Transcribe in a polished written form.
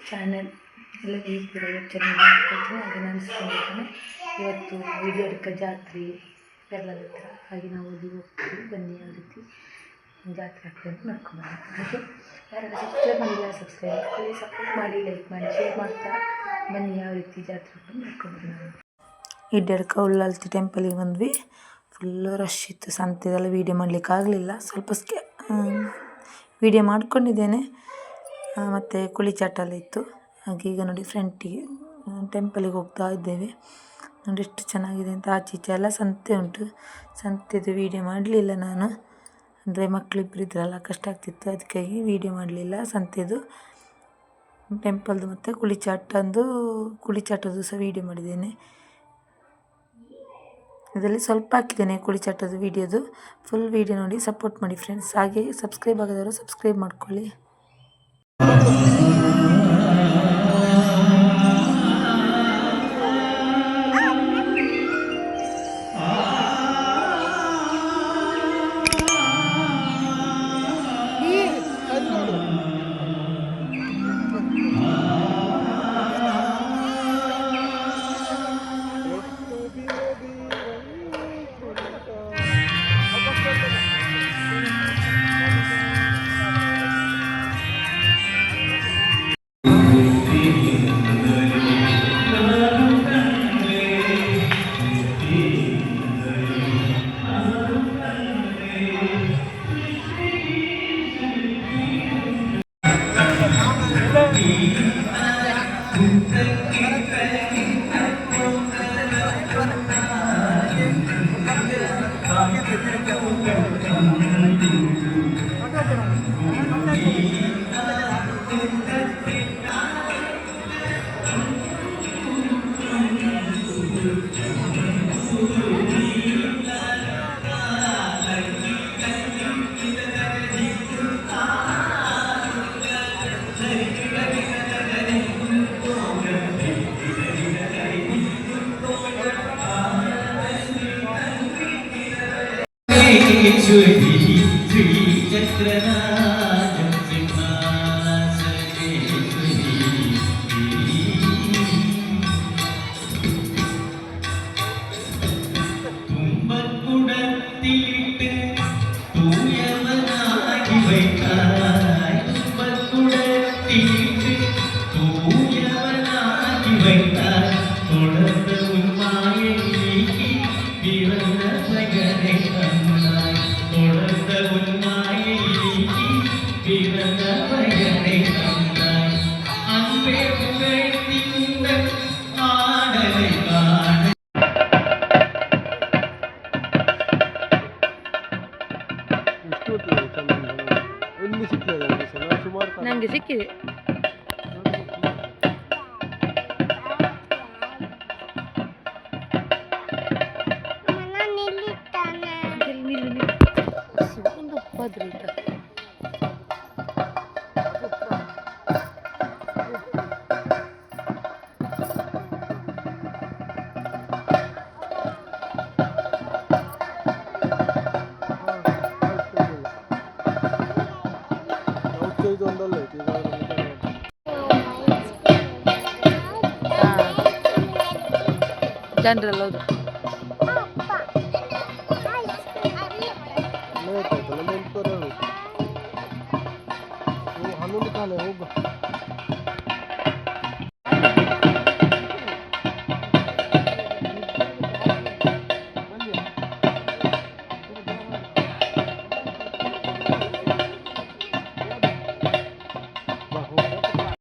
Channel ಎಲ್ಲ video ಚೆನ್ನಾಗಿ ಮಾಡ್ಕೊಳ್ತೀನಿ. ಹಾಗೆ ಅನಿಸ್ಕೊಂಡಿದ್ದೇನೆ ಇವತ್ತು ವೀಡಿಯೋ ಅಡ್ಕ ಜಾತ್ರೆ ಬೆಲ್ಲದ ಹತ್ರ. ಹಾಗೆ ನಾವು ಅಲ್ಲಿ ಹೋಗ್ತೀವಿ, ಬನ್ನಿ ಯಾವ ರೀತಿ ಜಾತ್ರೆ ಆಗ್ತದೆ ಅಂತ ನೋಡ್ಕೊಂಡು. ಹಾಗೆ ಯಾರೆಲ್ಲ ಸಬ್ಸ್ಕ್ರೈಬ್ ಮಾಡಿಲ್ಲ ಸಬ್ಸ್ಕ್ರೈಬ್ ಮಾಡ್ಕೊಳ್ಳಿ, ಸಪೋರ್ಟ್ ಮಾಡಿ, ಲೈಕ್ ಮಾಡಿ, ಶೇರ್ ಮಾಡ್ತಾ ಬನ್ನಿ ಯಾವ ರೀತಿ ಜಾತ್ರೆ ಆಗ್ತದೆ ನೋಡ್ಕೊಂಡು. ನಾವು ಇಡ್ಡಡ್ಕ ಉಳ್ಳಾಲ್ತಿ ಟೆಂಪಲಿಗೆ ಬಂದ್ವಿ. ಫುಲ್ಲು ರಶ್ ಇತ್ತು, ಸಂತೆದೆಲ್ಲ ವೀಡಿಯೋ ಮಾಡಲಿಕ್ಕೆ ಆಗಲಿಲ್ಲ. ಸ್ವಲ್ಪ ವೀಡಿಯೋ ಮಾಡ್ಕೊಂಡಿದ್ದೇನೆ. ಮತ್ತು ಕುಳಿಚಾಟೆಲ್ಲ ಇತ್ತು. ಹಾಗೆ ಈಗ ನೋಡಿ ಫ್ರಂಟಿಗೆ ಟೆಂಪಲಿಗೆ ಹೋಗ್ತಾ ಇದ್ದೇವೆ. ನೋಡಿ ಎಷ್ಟು ಚೆನ್ನಾಗಿದೆ ಅಂತ. ಆಚೆ ಈಚೆ ಎಲ್ಲ ಸಂತೆ ಉಂಟು. ಸಂತೆದು ವೀಡಿಯೋ ಮಾಡಲಿಲ್ಲ ನಾನು, ಅಂದರೆ ಮಕ್ಕಳಿಬ್ಬರು ಇದ್ರಲ್ಲ ಕಷ್ಟ ಆಗ್ತಿತ್ತು, ಅದಕ್ಕಾಗಿ ವೀಡಿಯೋ ಮಾಡಲಿಲ್ಲ. ಸಂತೆದು ಟೆಂಪಲ್ದು ಮತ್ತು ಕುಳಿಚಾಟದ್ದು ಸಹ ವೀಡಿಯೋ ಮಾಡಿದ್ದೇನೆ. ಇದರಲ್ಲಿ ಸ್ವಲ್ಪ ಹಾಕಿದ್ದೇನೆ ಕುಳಿಚಾಟದ ವೀಡಿಯೋದು. ಫುಲ್ ವೀಡಿಯೋ ನೋಡಿ ಸಪೋರ್ಟ್ ಮಾಡಿ ಫ್ರೆಂಡ್ಸ್. ಹಾಗೆ ಸಬ್ಸ್ಕ್ರೈಬ್ ಆಗದವರು ಸಬ್ಸ್ಕ್ರೈಬ್ ಮಾಡ್ಕೊಳ್ಳಿ. ನನಗೆ ಸಿಕ್ಕಿದೆ. ಜನರಲ್ ಹೌದು. ಹನ್ನೊಂದು ಕಾಲ ಹೋಗ